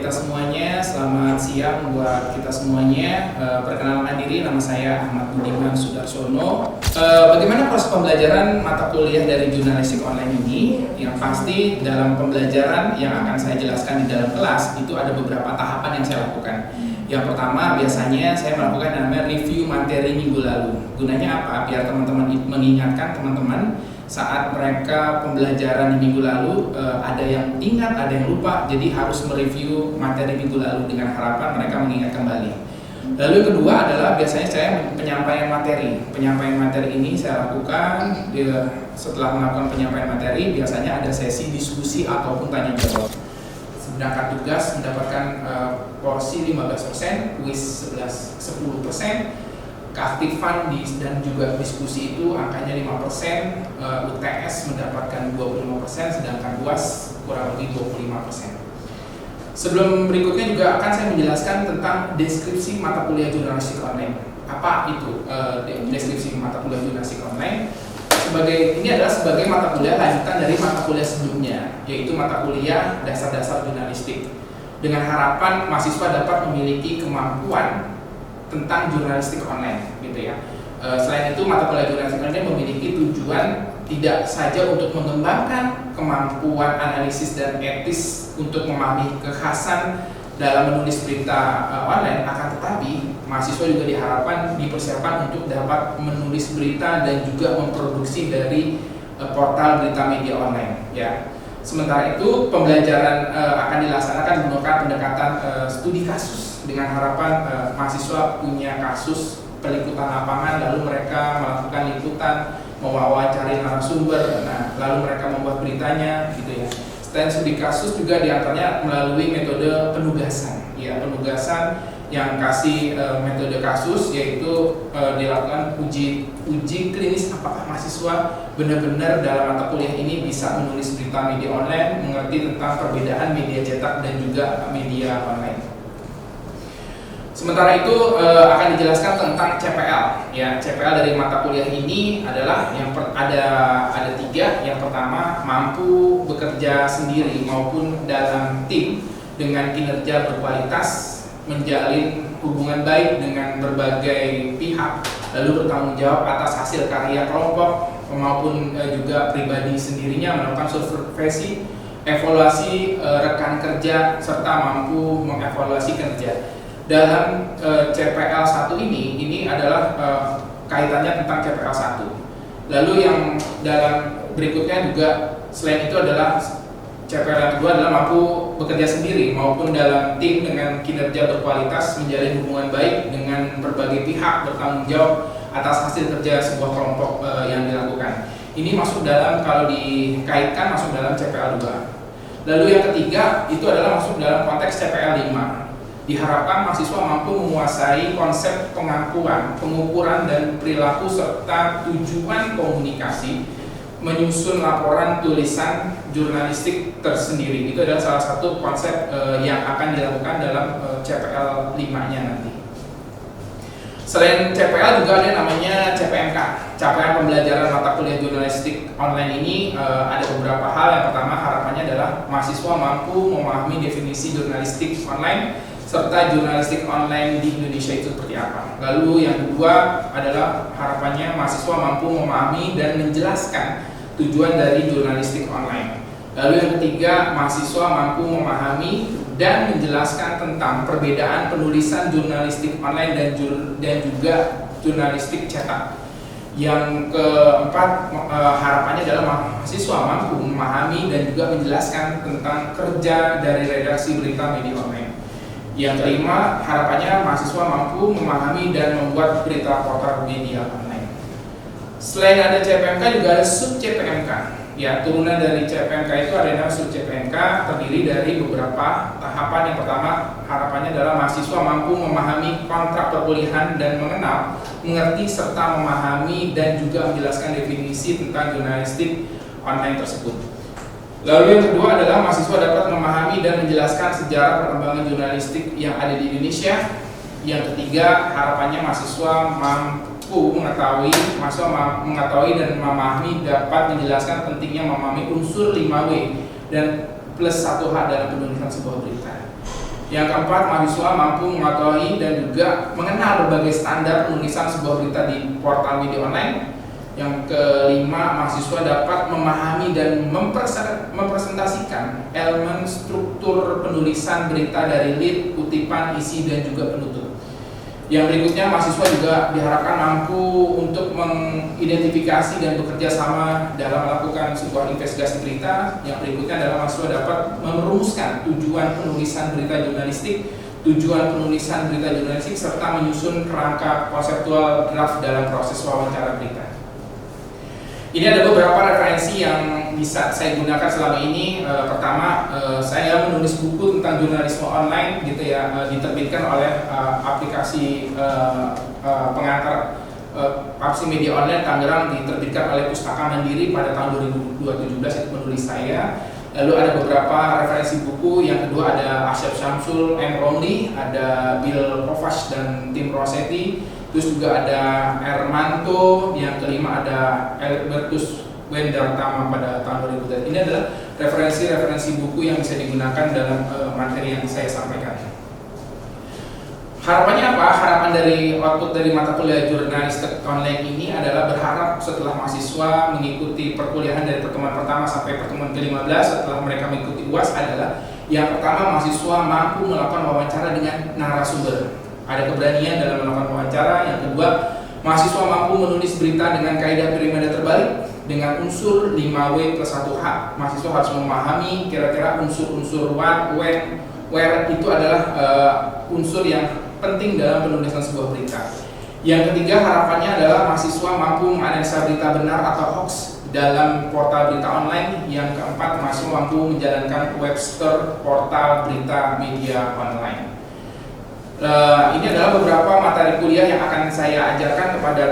kita semuanya, selamat siang buat kita semuanya. Perkenalkan diri, nama saya Ahmad Budiman Sudarsono. Bagaimana proses pembelajaran mata kuliah dari jurnalistik online ini? Yang pasti dalam pembelajaran yang akan saya jelaskan di dalam kelas itu ada beberapa tahapan yang saya lakukan. Yang pertama, biasanya saya melakukan yang namanya review materi minggu lalu. Gunanya apa? Biar teman-teman mengingatkan teman-teman saat mereka pembelajaran di minggu lalu, ada yang ingat, ada yang lupa, jadi harus mereview materi minggu lalu dengan harapan mereka mengingat kembali. Lalu yang kedua adalah biasanya saya penyampaian materi. Penyampaian materi ini saya lakukan setelah melakukan penyampaian materi, biasanya ada sesi diskusi ataupun tanya jawab. Sedangkan tugas mendapatkan porsi 15%, kuis 10%, keaktifan dan juga diskusi itu angkanya 5%, UTS mendapatkan 25%, sedangkan UAS kurang lebih 25%. Sebelum berikutnya juga akan saya menjelaskan tentang deskripsi mata kuliah jurnalistik online. Apa itu deskripsi mata kuliah jurnalistik online? Ini adalah sebagai mata kuliah lanjutan dari mata kuliah sebelumnya, yaitu mata kuliah dasar-dasar jurnalistik. Dengan harapan mahasiswa dapat memiliki kemampuan tentang jurnalistik online, gitu ya. Selain itu, mata kuliah jurnalistik online memiliki tujuan tidak saja untuk mengembangkan kemampuan analisis dan etis untuk memahami kekhasan dalam menulis berita online, akan tetapi mahasiswa juga diharapkan dipersiapkan untuk dapat menulis berita dan juga memproduksi dari portal berita media online, ya. Sementara itu, pembelajaran akan dilaksanakan menggunakan pendekatan studi kasus dengan harapan mahasiswa punya kasus peliputan lapangan, lalu mereka melakukan liputan, mewawancari narasumber, lalu mereka membuat beritanya, gitu ya. Selain studi kasus juga diantaranya melalui metode penugasan, ya, penugasan yang kasih metode kasus, yaitu dilakukan uji klinis apakah mahasiswa benar-benar dalam mata kuliah ini bisa menulis berita media online, mengerti tentang perbedaan media cetak dan juga media online. Sementara itu akan dijelaskan tentang CPL. Ya, CPL dari mata kuliah ini adalah ada tiga. Yang pertama, mampu bekerja sendiri maupun dalam tim dengan kinerja berkualitas, menjalin hubungan baik dengan berbagai pihak, lalu bertanggung jawab atas hasil karya kelompok maupun juga pribadi sendirinya, melakukan supervisi, evaluasi rekan kerja, serta mampu mengevaluasi kerja. Dalam CPL 1 ini adalah kaitannya tentang CPL 1. Lalu yang dalam berikutnya juga selain itu adalah CPL yang kedua adalah mampu bekerja sendiri maupun dalam tim dengan kinerja berkualitas, menjalin hubungan baik dengan berbagai pihak, bertanggung jawab atas hasil kerja sebuah kelompok yang dilakukan. Ini masuk dalam, kalau dikaitkan masuk dalam CPL 2. Lalu yang ketiga itu adalah masuk dalam konteks CPL 5. Diharapkan mahasiswa mampu menguasai konsep pengakuan, pengukuran dan perilaku serta tujuan komunikasi, menyusun laporan tulisan jurnalistik tersendiri. Itu adalah salah satu konsep yang akan dilakukan dalam CPL 5-nya nanti. Selain CPL juga ada namanya CPMK, capaian pembelajaran mata kuliah jurnalistik online ini ada beberapa hal. Yang pertama, harapannya adalah mahasiswa mampu memahami definisi jurnalistik online serta jurnalistik online di Indonesia itu seperti apa. Lalu yang kedua adalah harapannya mahasiswa mampu memahami dan menjelaskan tujuan dari jurnalistik online. Lalu yang ketiga, mahasiswa mampu memahami dan menjelaskan tentang perbedaan penulisan jurnalistik online dan juga jurnalistik cetak. Yang keempat, harapannya adalah mahasiswa mampu memahami dan juga menjelaskan tentang kerja dari redaksi berita media online. Yang kelima, harapannya mahasiswa mampu memahami dan membuat berita portal media online. Selain ada CPMK juga ada sub CPMK. Ya, turunan dari CPMK itu ada sub CPMK, terdiri dari beberapa tahapan. Yang pertama, harapannya adalah mahasiswa mampu memahami kontrak perkuliahan dan mengerti serta memahami dan juga menjelaskan definisi tentang jurnalistik online tersebut. Lalu yang kedua adalah mahasiswa dapat memahami dan menjelaskan sejarah perkembangan jurnalistik yang ada di Indonesia. Yang ketiga, harapannya mahasiswa mampu mengetahui dan memahami, dapat menjelaskan pentingnya memahami unsur 5W dan plus 1H dalam penulisan sebuah berita. Yang keempat, mahasiswa mampu mengetahui dan juga mengenal berbagai standar penulisan sebuah berita di portal media online. Yang kelima, mahasiswa dapat memahami dan mempresentasikan elemen struktur penulisan berita dari lead, kutipan, isi, dan juga penutup. Yang berikutnya, mahasiswa juga diharapkan mampu untuk mengidentifikasi dan bekerja sama dalam melakukan sebuah investigasi berita. Yang berikutnya adalah mahasiswa dapat merumuskan tujuan penulisan berita jurnalistik, serta menyusun kerangka konseptual draft dalam proses wawancara berita. Ini ada beberapa referensi yang bisa saya gunakan selama ini. Pertama, saya menulis buku tentang jurnalisme online, gitu ya, diterbitkan oleh aplikasi pengantar aplikasi media online Tangerang, diterbitkan oleh Pustaka Mandiri pada tahun 2017, itu penulis saya. Lalu ada beberapa referensi buku. Yang kedua ada Asyaf Syamsul, M. Romli, ada Bill Kovacs dan Tim Rossetti. Terus juga ada Ermanto. Yang kelima ada Albertus Wendartama pada tahun 2000. Ini adalah referensi buku yang bisa digunakan dalam materi yang saya sampaikan. Harapannya apa? Harapan dari output dari mata kuliah jurnalistik online ini adalah berharap setelah mahasiswa mengikuti perkuliahan dari pertemuan pertama sampai pertemuan ke-15, setelah mereka mengikuti UAS, adalah yang pertama, mahasiswa mampu melakukan wawancara dengan narasumber, ada keberanian dalam melakukan wawancara. Yang kedua, mahasiswa mampu menulis berita dengan kaidah piramida terbalik dengan unsur 5W plus 1H. Mahasiswa harus memahami kira-kira unsur-unsur what, when, where itu adalah unsur yang penting dalam penulisan sebuah berita. Yang ketiga, harapannya adalah mahasiswa mampu menganalisa berita benar atau hoax dalam portal berita online. Yang keempat, mahasiswa mampu menjalankan Webster portal berita media online. Ini adalah beberapa materi kuliah yang akan saya ajarkan kepada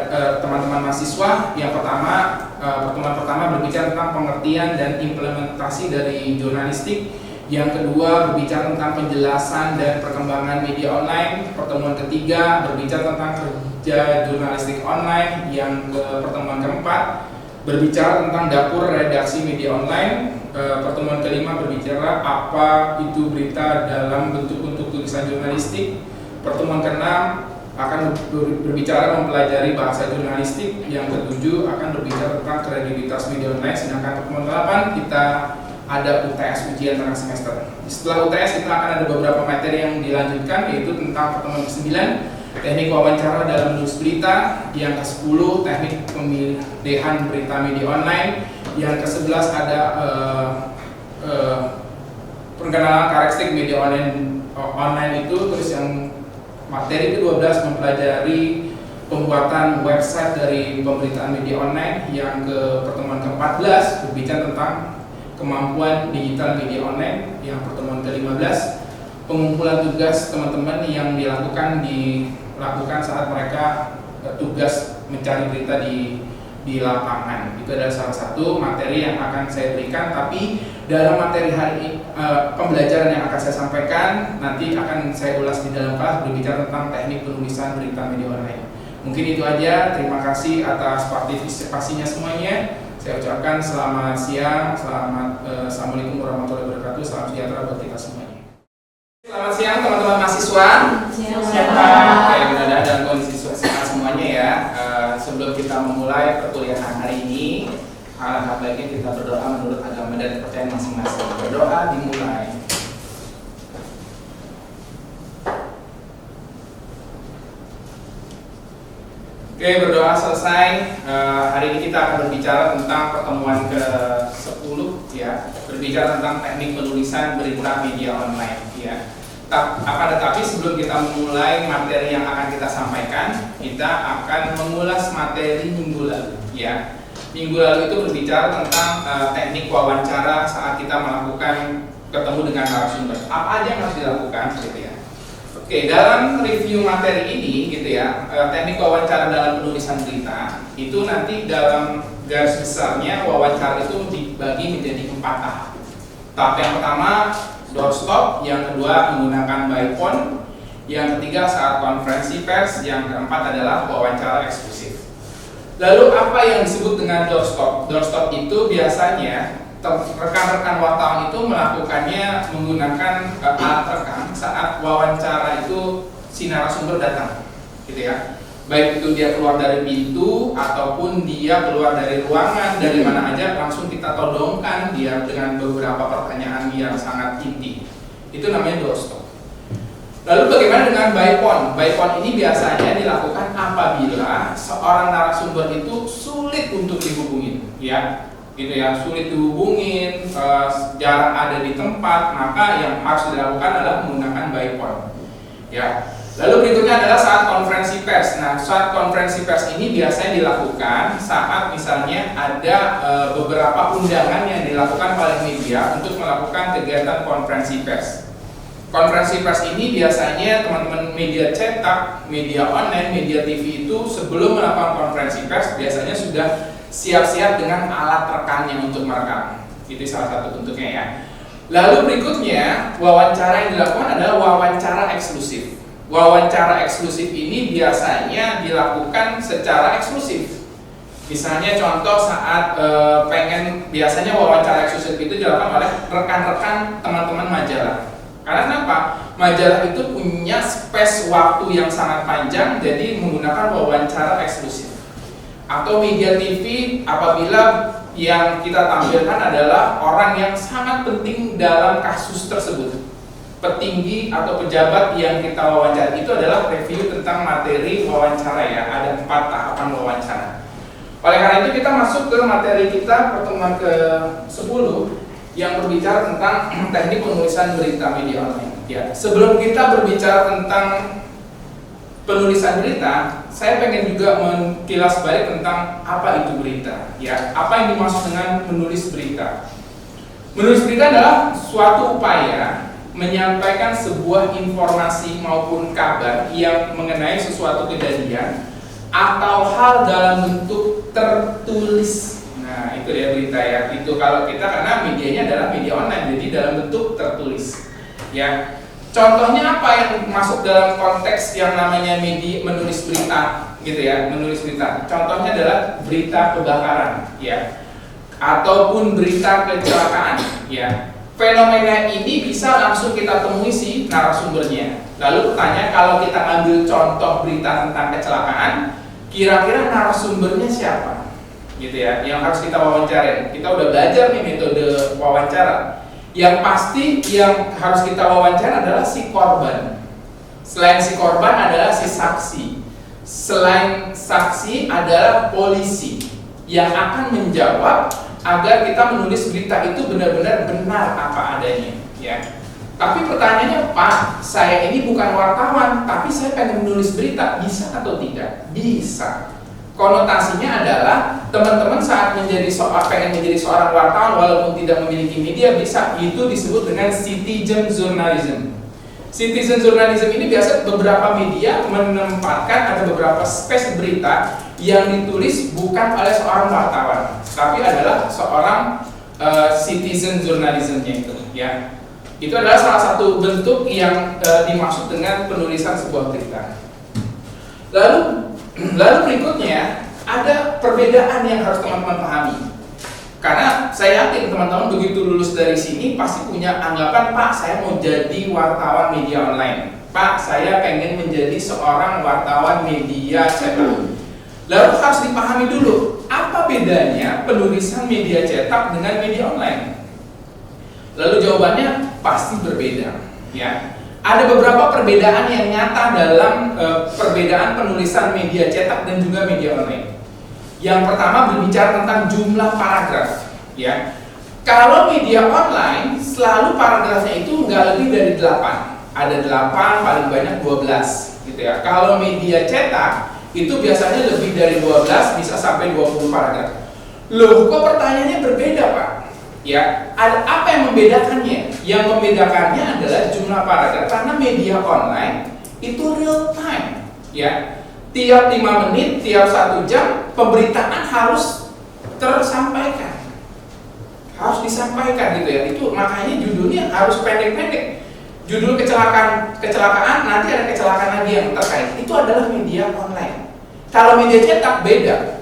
teman-teman mahasiswa. Yang pertama, pertemuan pertama berbicara tentang pengertian dan implementasi dari jurnalistik. Yang kedua, berbicara tentang penjelasan dan perkembangan media online. Pertemuan ketiga berbicara tentang kerja jurnalistik online. Yang pertemuan keempat berbicara tentang dapur redaksi media online. Pertemuan kelima berbicara apa itu berita dalam bentuk tulisan jurnalistik. Pertemuan keenam akan berbicara mempelajari bahasa jurnalistik. Yang ketujuh akan berbicara tentang kredibilitas media online. Sedangkan pertemuan ke-8 kita ada UTS, ujian tengah semester. Setelah UTS kita akan ada beberapa materi yang dilanjutkan, yaitu tentang pertemuan ke-9 teknik wawancara dalam menulis berita. Yang ke-10 teknik pemilihan berita media online. Yang ke-11 ada perkenalan karakteristik media online itu. Terus yang materi ke-12 mempelajari pembuatan website dari pemberitaan media online. Yang ke pertemuan ke-14 berbicara tentang kemampuan digital media online. Yang pertemuan ke-15 pengumpulan tugas teman-teman yang dilakukan saat mereka tugas mencari berita di lapangan. Itu adalah salah satu materi yang akan saya berikan. Tapi dalam materi hari ini, pembelajaran yang akan saya sampaikan nanti akan saya ulas di dalam kelas, berbicara tentang teknik penulisan berita media online. Mungkin itu aja. Terima kasih atas partisipasinya semuanya. Saya ucapkan selamat siang, assalamualaikum warahmatullahi wabarakatuh, salam sejahtera buat kita semuanya. Selamat siang teman-teman mahasiswa. Mudah-mudahan dalam kondisi sehat semuanya ya. Sebelum kita memulai perkuliahan hari ini, alangkah baiknya kita berdoa menurut agama dan kepercayaan masing-masing. Berdoa dimulai. Oke, berdoa selesai. Hari ini kita akan berbicara tentang pertemuan ke-10 ya, berbicara tentang teknik penulisan berita media online ya. Akan tetapi sebelum kita memulai materi yang akan kita sampaikan, kita akan mengulas materi minggu lalu ya. Minggu lalu itu berbicara tentang teknik wawancara saat kita melakukan ketemu dengan narasumber. Apa aja yang harus dilakukan gitu ya. Oke, dalam review materi ini gitu ya, teknik wawancara dalam penulisan berita itu nanti dalam garis besarnya wawancara itu dibagi menjadi 4 tahap. Tahap yang pertama doorstop, yang kedua menggunakan by phone, yang ketiga saat konferensi pers, yang keempat adalah wawancara eksklusif. Lalu apa yang disebut dengan doorstop? Doorstop itu biasanya rekan-rekan wartawan itu melakukannya menggunakan alat rekam saat wawancara itu si narasumber datang, gitu ya. Baik itu dia keluar dari pintu ataupun dia keluar dari ruangan, dari mana aja langsung kita todongkan dia dengan beberapa pertanyaan yang sangat inti. Itu namanya doorstop. Lalu bagaimana dengan byphone? Byphone ini biasanya dilakukan apabila seorang narasumber itu sulit untuk dihubungin, ya, gitu ya, sulit dihubungin, jarang ada di tempat, maka yang harus dilakukan adalah menggunakan byphone, ya. Lalu berikutnya adalah saat konferensi pers. Nah, saat konferensi pers ini biasanya dilakukan saat misalnya ada beberapa undangan yang dilakukan oleh media untuk melakukan kegiatan konferensi pers. Konferensi pers ini biasanya teman-teman media cetak, media online, media TV itu sebelum melakukan konferensi pers biasanya sudah siap-siap dengan alat rekamnya untuk merekam. Itu salah satu bentuknya ya. Lalu berikutnya, wawancara yang dilakukan adalah wawancara eksklusif. Wawancara eksklusif ini biasanya dilakukan secara eksklusif. Misalnya contoh saat biasanya wawancara eksklusif itu dilakukan oleh rekan-rekan teman-teman majalah. Karena kenapa? Majalah itu punya space waktu yang sangat panjang, jadi menggunakan wawancara eksklusif. Atau media TV apabila yang kita tampilkan adalah orang yang sangat penting dalam kasus tersebut. Petinggi atau pejabat yang kita wawancara itu adalah review tentang materi wawancara ya, ada 4 tahapan wawancara. Oleh karena itu kita masuk ke materi kita pertemuan ke-10 yang berbicara tentang teknik penulisan berita media online. Ya, sebelum kita berbicara tentang penulisan berita, saya pengen juga mengkilas balik tentang apa itu berita. Ya, apa yang dimaksud dengan menulis berita? Menulis berita adalah suatu upaya menyampaikan sebuah informasi maupun kabar yang mengenai sesuatu kejadian atau hal dalam bentuk tertulis. Nah, itu dia berita ya. Itu kalau kita karena medianya adalah media online, jadi dalam bentuk tertulis. Ya. Contohnya apa yang masuk dalam konteks yang namanya media menulis berita, gitu ya, menulis berita. Contohnya adalah berita kebakaran, ya, ataupun berita kecelakaan, ya. Fenomena ini bisa langsung kita temui si narasumbernya. Lalu pertanyaan, kalau kita ambil contoh berita tentang kecelakaan, kira-kira narasumbernya siapa? Gitu ya, yang harus kita wawancarai. Kita udah belajar nih metode wawancara. Yang pasti yang harus kita wawancara adalah si korban. Selain si korban adalah si saksi. Selain saksi adalah polisi yang akan menjawab agar kita menulis berita itu benar-benar benar apa adanya, ya. Tapi pertanyaannya, Pak, saya ini bukan wartawan, tapi saya pengen menulis berita, bisa atau tidak? Bisa. Konotasinya adalah teman-teman saat pengen menjadi seorang wartawan walaupun tidak memiliki media bisa, itu disebut dengan citizen journalism. Citizen journalism ini biasa beberapa media menempatkan ada beberapa space berita yang ditulis bukan oleh seorang wartawan, tapi adalah seorang citizen journalismnya itu, ya. Itu adalah salah satu bentuk yang dimaksud dengan penulisan sebuah berita. Lalu berikutnya ada perbedaan yang harus teman-teman pahami. Karena saya yakin teman-teman begitu lulus dari sini pasti punya anggapan, Pak, saya mau jadi wartawan media online. Pak, saya pengen menjadi seorang wartawan media cetak. Lalu harus dipahami dulu, apa bedanya penulisan media cetak dengan media online? Lalu jawabannya pasti berbeda, ya. Ada beberapa perbedaan yang nyata dalam perbedaan penulisan media cetak dan juga media online. Yang pertama berbicara tentang jumlah paragraf, ya. Kalau media online selalu paragrafnya itu nggak lebih dari 8. Ada 8, paling banyak 12, gitu ya. Kalau media cetak itu biasanya lebih dari 12, bisa sampai 20 paragraf. Loh, kok pertanyaannya berbeda, Pak? Ya, ada apa yang membedakannya? Yang membedakannya adalah jumlah paragraf, karena media online itu real time, ya. Tiap 5 menit, tiap 1 jam, pemberitaan harus tersampaikan, harus disampaikan, gitu ya. Itu makanya judulnya harus pendek-pendek. Judul kecelakaan, nanti ada kecelakaan lagi yang terkait. Itu adalah media online. Kalau media cetak beda.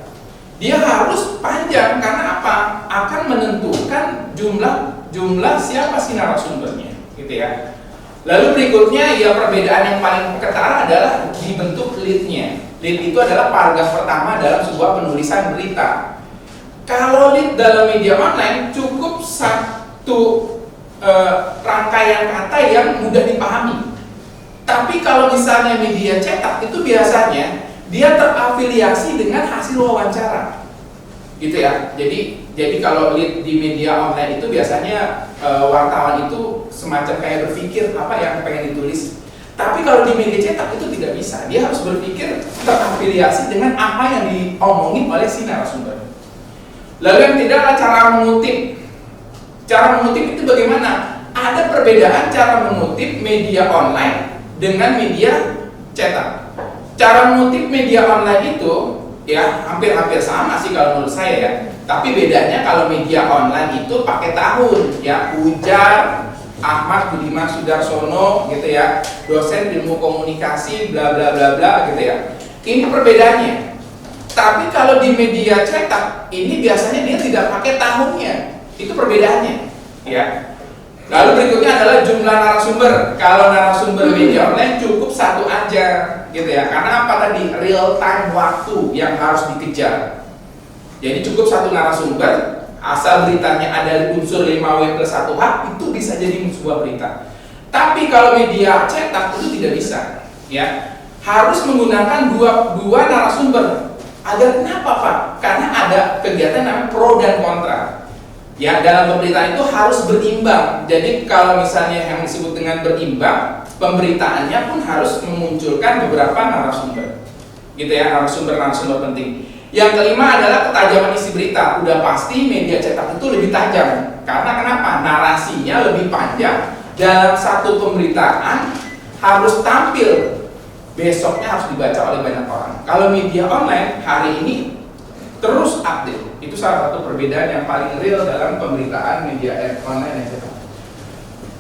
Dia harus panjang, karena apa? Akan menentukan jumlah siapa sih narasumbernya, gitu ya. Lalu berikutnya ya perbedaan yang paling ketara adalah dibentuk lead-nya. Lead itu adalah paragraf pertama dalam sebuah penulisan berita. Kalau lead dalam media online cukup satu rangkaian kata yang mudah dipahami. Tapi kalau misalnya media cetak itu biasanya dia terafiliasi dengan hasil wawancara, gitu ya. Jadi kalau lead di media online itu biasanya wartawan itu semacam kayak berpikir apa yang pengen ditulis. Tapi kalau di media cetak itu tidak bisa. Dia harus berpikir terafiliasi dengan apa yang diomongin oleh si narasumber. Lalu yang tidak adalah cara mengutip. Cara mengutip itu bagaimana? Ada perbedaan cara mengutip media online dengan media cetak. Cara mengutip media online itu ya hampir-hampir sama sih kalau menurut saya ya. Tapi bedanya kalau media online itu pakai tahun ya, ujar Ahmad Budiman Sudarsono gitu ya, dosen ilmu komunikasi bla bla bla bla gitu ya. Ini perbedaannya. Tapi kalau di media cetak ini biasanya dia tidak pakai tahunnya. Itu perbedaannya ya. Lalu berikutnya adalah jumlah narasumber. Kalau narasumber media online cukup satu aja gitu ya. Karena apa tadi? Real time waktu yang harus dikejar. Jadi cukup satu narasumber, asal beritanya ada unsur 5W+1H itu bisa jadi sebuah berita. Tapi kalau media cetak itu tidak bisa, ya harus menggunakan dua narasumber. Agar kenapa Pak? Karena ada kegiatan namanya pro dan kontra. Ya dalam pemberitaan itu harus berimbang. Jadi kalau misalnya yang disebut dengan berimbang, pemberitaannya pun harus memunculkan beberapa narasumber, gitu ya, narasumber penting. Yang kelima adalah ketajaman isi berita. Udah pasti media cetak itu lebih tajam. Karena kenapa? Narasinya lebih panjang. Dalam satu pemberitaan harus tampil. Besoknya harus dibaca oleh banyak orang. Kalau media online hari ini terus update. Itu salah satu perbedaan yang paling real dalam pemberitaan media online dan cetak.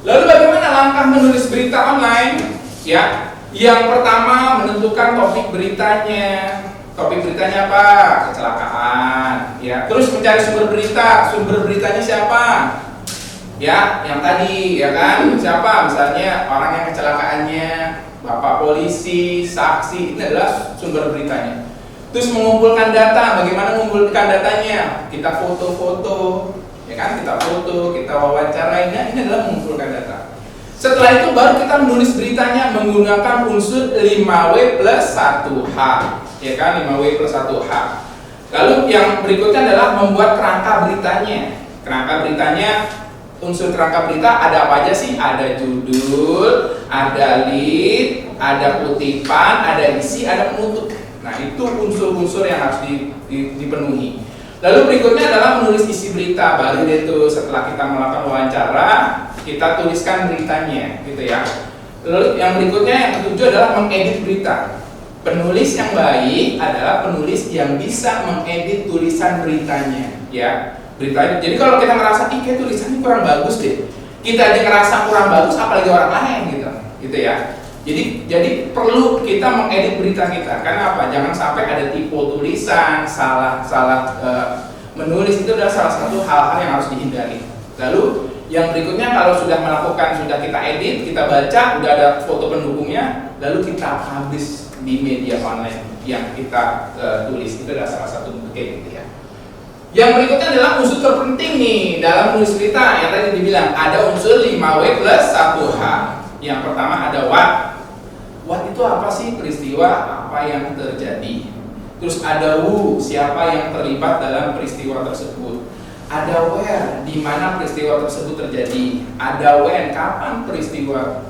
Lalu bagaimana langkah menulis berita online? Ya, yang pertama menentukan topik beritanya. Topik beritanya apa? Kecelakaan. Ya, terus mencari sumber berita. Sumber beritanya siapa? Ya, yang tadi, ya kan? Siapa? Misalnya orang yang kecelakaannya, bapak polisi, saksi, ini adalah sumber beritanya. Terus mengumpulkan data. Bagaimana mengumpulkan datanya? Kita foto-foto, ya kan? Kita foto, kita wawancarainya. Ini adalah mengumpulkan data. Setelah itu baru kita menulis beritanya menggunakan unsur 5W+1H. Ya kan, 5W+1H. Lalu yang berikutnya adalah membuat kerangka beritanya. Kerangka beritanya, unsur kerangka berita ada apa aja sih? Ada judul, ada lead, ada kutipan, ada isi, ada penutup. Nah itu unsur-unsur yang harus dipenuhi. Lalu berikutnya adalah menulis isi berita. Baru itu setelah kita melakukan wawancara, kita tuliskan beritanya, gitu ya. Lalu yang berikutnya yang ketujuh adalah mengedit berita. Penulis yang baik adalah penulis yang bisa mengedit tulisan beritanya, ya. Beritanya. Jadi kalau kita merasa kayak tulisannya kurang bagus deh, kita aja ngerasa kurang bagus, apalagi orang lain gitu ya. Jadi perlu kita mengedit berita kita. Karena apa? Jangan sampai ada tipe tulisan, salah menulis, itu adalah salah satu hal-hal yang harus dihindari. Lalu yang berikutnya kalau sudah kita edit, kita baca, udah ada foto pendukungnya, lalu kita publish di media online yang kita tulis. Itu adalah salah satu bentuknya gitu ya. Yang berikutnya adalah unsur terpenting nih dalam menulis berita. Yang tadi dibilang ada unsur 5W+1H. Yang pertama ada what. What itu apa sih? Peristiwa apa yang terjadi. Terus ada who, siapa yang terlibat dalam peristiwa tersebut. Ada where, di mana peristiwa tersebut terjadi. Ada when, kapan peristiwa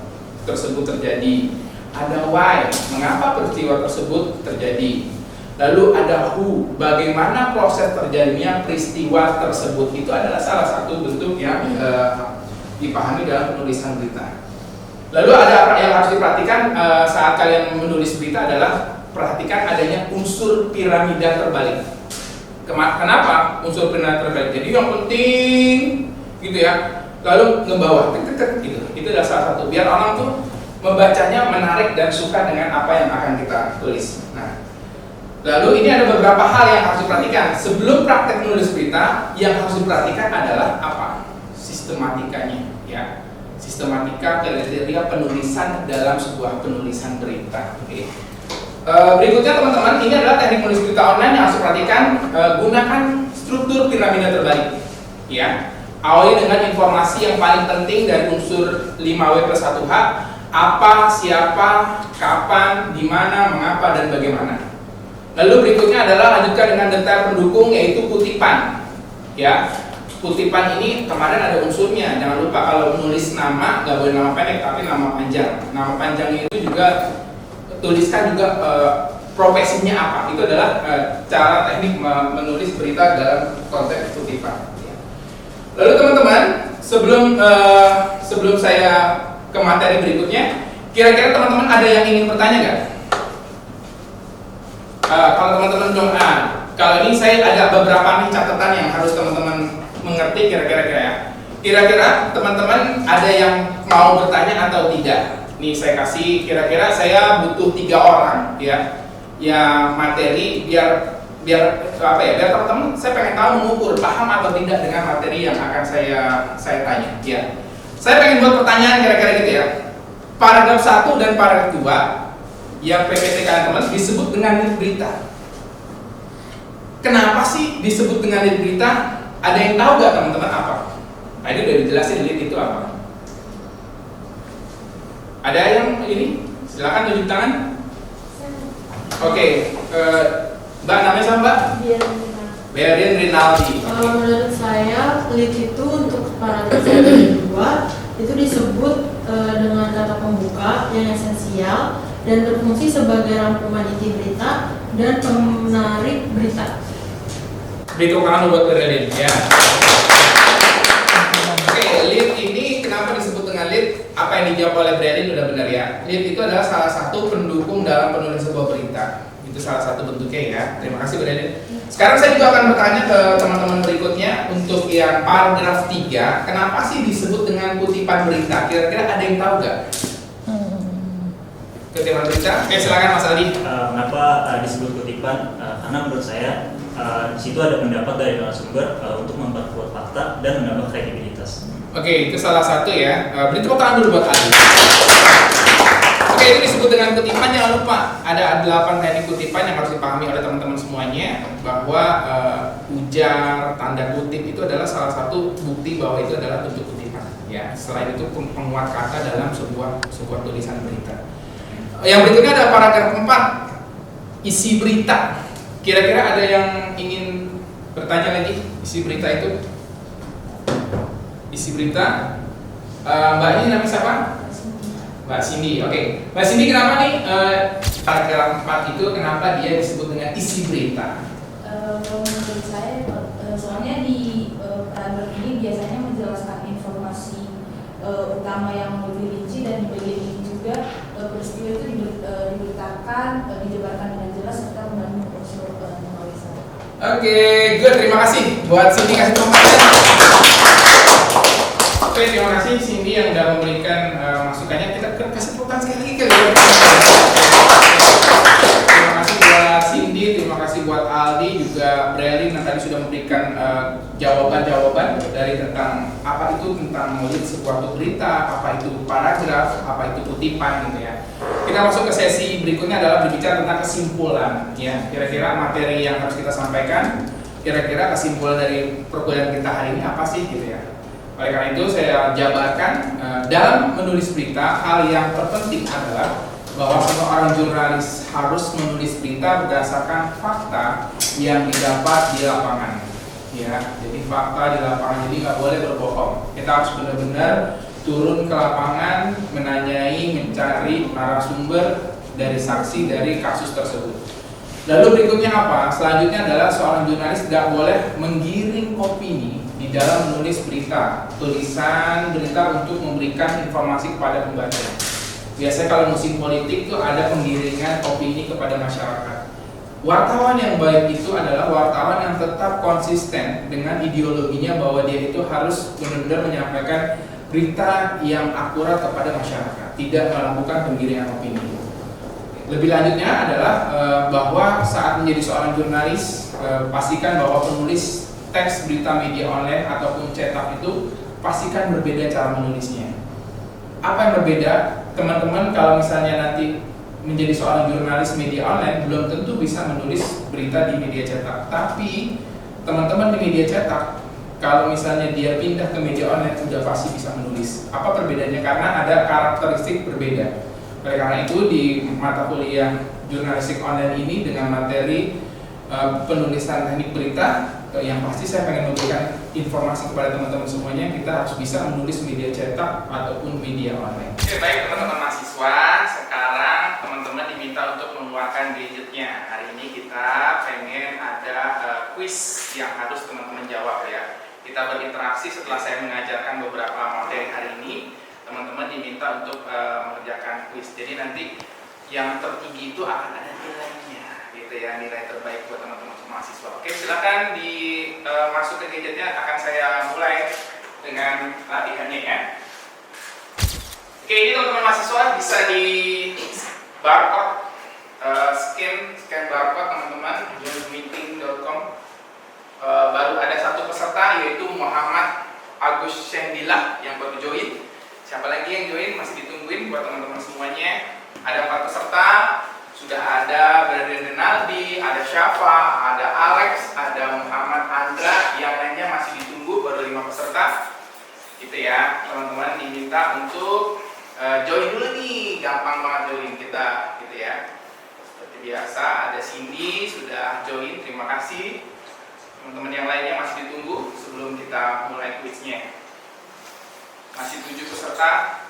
tersebut terjadi. Ada why, mengapa peristiwa tersebut terjadi. Lalu ada who, bagaimana proses terjadinya peristiwa tersebut. Itu adalah salah satu bentuk yang dipahami dalam penulisan berita. Lalu ada apa yang harus diperhatikan saat kalian menulis berita adalah perhatikan adanya unsur piramida terbalik. Kenapa unsur piramida terbalik? Jadi yang penting gitu ya. Lalu ngebawah gitu. Itu adalah salah satu biar orang tuh membacanya menarik dan suka dengan apa yang akan kita tulis. Nah, lalu ini ada beberapa hal yang harus diperhatikan sebelum praktek menulis berita. Yang harus diperhatikan adalah apa? sistematikanya, ya. Sistematika kriteria penulisan dalam sebuah penulisan berita. Oke. Berikutnya teman-teman, ini adalah teknik menulis berita online yang harus perhatikan. Gunakan struktur piramida terbalik, ya. Awali dengan informasi yang paling penting dari unsur 5W+1H, apa, siapa, kapan, di mana, mengapa, dan bagaimana. Lalu berikutnya adalah lanjutkan dengan detail pendukung, yaitu kutipan, ya. Kutipan ini kemarin ada unsurnya, jangan lupa kalau menulis nama nggak boleh nama pendek tapi nama panjang. Nama panjangnya itu juga tuliskan juga profesinya apa. Itu adalah cara teknik menulis berita dalam konteks kutipan. Lalu teman-teman, sebelum saya ke materi berikutnya, kira-kira teman-teman ada yang ingin bertanya nggak? Kalau teman-teman belum, kalau ini saya ada beberapa nih catatan yang harus teman-teman mengerti kira-kira ya. Kira-kira teman-teman ada yang mau bertanya atau tidak? Nih saya kasih, kira-kira saya butuh 3 orang ya, yang materi biar apa ya? Biar teman-teman saya pengen tahu mengukur paham atau tidak dengan materi yang akan saya tanya. Ya, saya pengen buat pertanyaan kira-kira gitu ya. Paragraf 1 dan paragraf 2 yang PPT kalian teman disebut dengan lead berita. Kenapa sih disebut dengan lead berita? Ada yang tahu nggak teman-teman apa? Nah, ini udah dijelasin lead itu apa. Ada yang ini? Silakan tunjuk tangan. Oke, Mbak namanya siapa Mbak? Berian Rinaldi. Menurut saya lead itu untuk paragraf 1 dan 2 itu disebut dengan kata pembuka yang esensial dan berfungsi sebagai rangkuman inti berita dan penarik berita. Beri tepuk tangan buat Berian ya. Oke, lead ini kenapa disebut dengan lead? Apa yang dijawab oleh Berian udah benar ya. Lead itu adalah salah satu pendukung dalam penulisan sebuah berita. Itu salah satu bentuknya ya. Terima kasih Berian. Sekarang saya juga akan bertanya ke teman-teman berikutnya untuk yang paragraf 3, kenapa sih disebut dengan kutipan berita? Kira-kira ada yang tahu nggak? Kutipan berita? Oke, silakan Mas Aldi. Kenapa disebut kutipan? Karena menurut saya di situ ada pendapat dari narasumber untuk memperkuat fakta dan menambah kredibilitas. Oke, itu salah satu ya. Beri tepuk tangan dulu buat Aldi. Oke, itu disebut dengan kutipan. Jangan lupa ada 8 teknik kutipan yang harus dipahami oleh teman-teman semuanya, bahwa ujar, tanda kutip itu adalah salah satu bukti bahwa itu adalah bentuk kutipan. Ya, selain itu penguat kata dalam sebuah tulisan berita. Yang berikutnya ada paragraf 4, isi berita. Kira-kira ada yang ingin bertanya lagi? Isi berita itu? Isi berita. Mbak ini namanya siapa? Mbak Cindy. Oke. Mbak Cindy, kenapa nih paragraf 4 itu kenapa dia disebut dengan isi berita? Menurut saya, soalnya di paragraf ini biasanya menjelaskan informasi utama yang lebih rinci, dan di bagian ini juga peristiwa itu diberitakan, dijabarkan dengan jelas serta membantu unsur penulisan. Oke, good. Terima kasih buat Cindy, kasih tepuk tangan. Oke, terima kasih Cindy yang sudah memberikan masukannya. Kita kasih tepuk tangan sekali lagi kali. Terima kasih buat Cindy, terima kasih buat Aldi, juga Brelin yang tadi sudah memberikan jawaban-jawaban dari tentang apa itu tentang menulis sebuah berita, apa itu paragraf, apa itu kutipan gitu ya. Kita masuk ke sesi berikutnya adalah berbicara tentang kesimpulan ya. Kira-kira materi yang harus kita sampaikan, kira-kira kesimpulan dari perkuliahan kita hari ini apa sih gitu ya. Oleh karena itu saya jabarkan dalam menulis berita hal yang terpenting adalah bahwa seorang jurnalis harus menulis berita berdasarkan fakta yang didapat di lapangan. Ya, jadi fakta di lapangan, jadi nggak boleh berbohong. Kita harus benar-benar turun ke lapangan, menanyai, mencari narasumber dari saksi dari kasus tersebut. Lalu berikutnya apa? Selanjutnya adalah seorang jurnalis tidak boleh menggiring opini di dalam menulis berita, tulisan berita untuk memberikan informasi kepada pembaca. Biasanya kalau musim politik itu ada penggiringan opini kepada masyarakat. Wartawan yang baik itu adalah wartawan yang tetap konsisten dengan ideologinya bahwa dia itu harus benar-benar menyampaikan berita yang akurat kepada masyarakat, tidak melakukan penggiringan opini. Lebih lanjutnya adalah bahwa saat menjadi seorang jurnalis, pastikan bahwa penulis teks berita media online ataupun cetak itu pastikan berbeda cara menulisnya. Apa yang berbeda? Teman-teman kalau misalnya nanti menjadi seorang jurnalis media online belum tentu bisa menulis berita di media cetak. Tapi teman-teman di media cetak kalau misalnya dia pindah ke media online sudah pasti bisa menulis. Apa perbedaannya? Karena ada karakteristik berbeda. Oleh karena itu di mata kuliah jurnalistik online ini dengan materi penulisan teknik berita yang pasti saya pengen memberikan informasi kepada teman-teman semuanya, kita harus bisa menulis media cetak ataupun media online. Oke, baik teman-teman mahasiswa, sekarang teman-teman diminta untuk mengeluarkan gadgetnya. Hari ini kita pengen ada quiz yang harus teman-teman jawab ya. Kita berinteraksi setelah saya mengajarkan beberapa materi hari ini, teman-teman diminta untuk mengerjakan quiz. Jadi nanti yang tertinggi itu akan ada nilainya, gitu ya, nilai terbaik buat teman-teman mahasiswa. Oke, silakan masuk ke gadgetnya. Akan saya mulai dengan latihannya ya. Oke, ini teman-teman mahasiswa bisa di barcode, scan barcode teman-teman zoommeeting.com. Baru ada satu peserta yaitu Muhammad Agus Sendila yang baru join. Siapa lagi yang join? Masih ditungguin buat teman-teman semuanya. Ada 4 peserta. Sudah ada Brandon Renaldi, ada Syafa, ada Alex, ada Muhammad Andra, yang lainnya masih ditunggu, baru 5 peserta. Gitu ya, teman-teman diminta untuk join dulu nih, gampang banget join kita, gitu ya. Seperti biasa, ada Cindy sudah join, terima kasih. Teman-teman yang lainnya masih ditunggu sebelum kita mulai quiznya. Masih 7 peserta.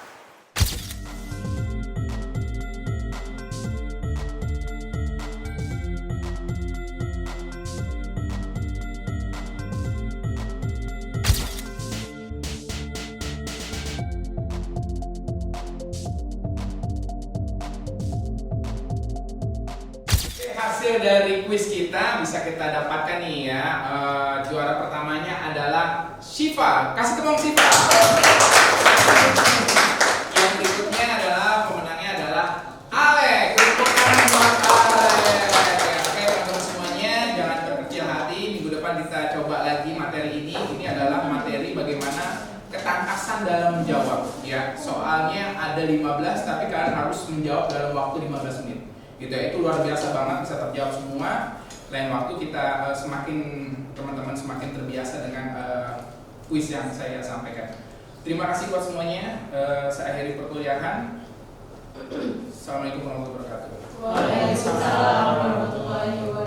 Hasil dari quiz kita bisa kita dapatkan nih ya. Juara pertamanya adalah Syifa. Kasih tepung Syifa. Yang berikutnya adalah pemenangnya adalah Alex. Tepuk tangan buat Alex. Oke teman-teman semuanya, jangan berkecil hati. Minggu depan kita coba lagi materi ini. Ini adalah materi bagaimana ketangkasan dalam menjawab. Ya, soalnya ada 15, tapi kalian harus menjawab dalam waktu 15 menit. Gitu ya, itu luar biasa banget, bisa terjawab semua. Lain waktu kita teman-teman semakin terbiasa dengan kuis yang saya sampaikan. Terima kasih buat semuanya. Saya akhiri perkuliahan. Assalamualaikum warahmatullahi wabarakatuh. Waalaikumsalam warahmatullahi wabarakatuh.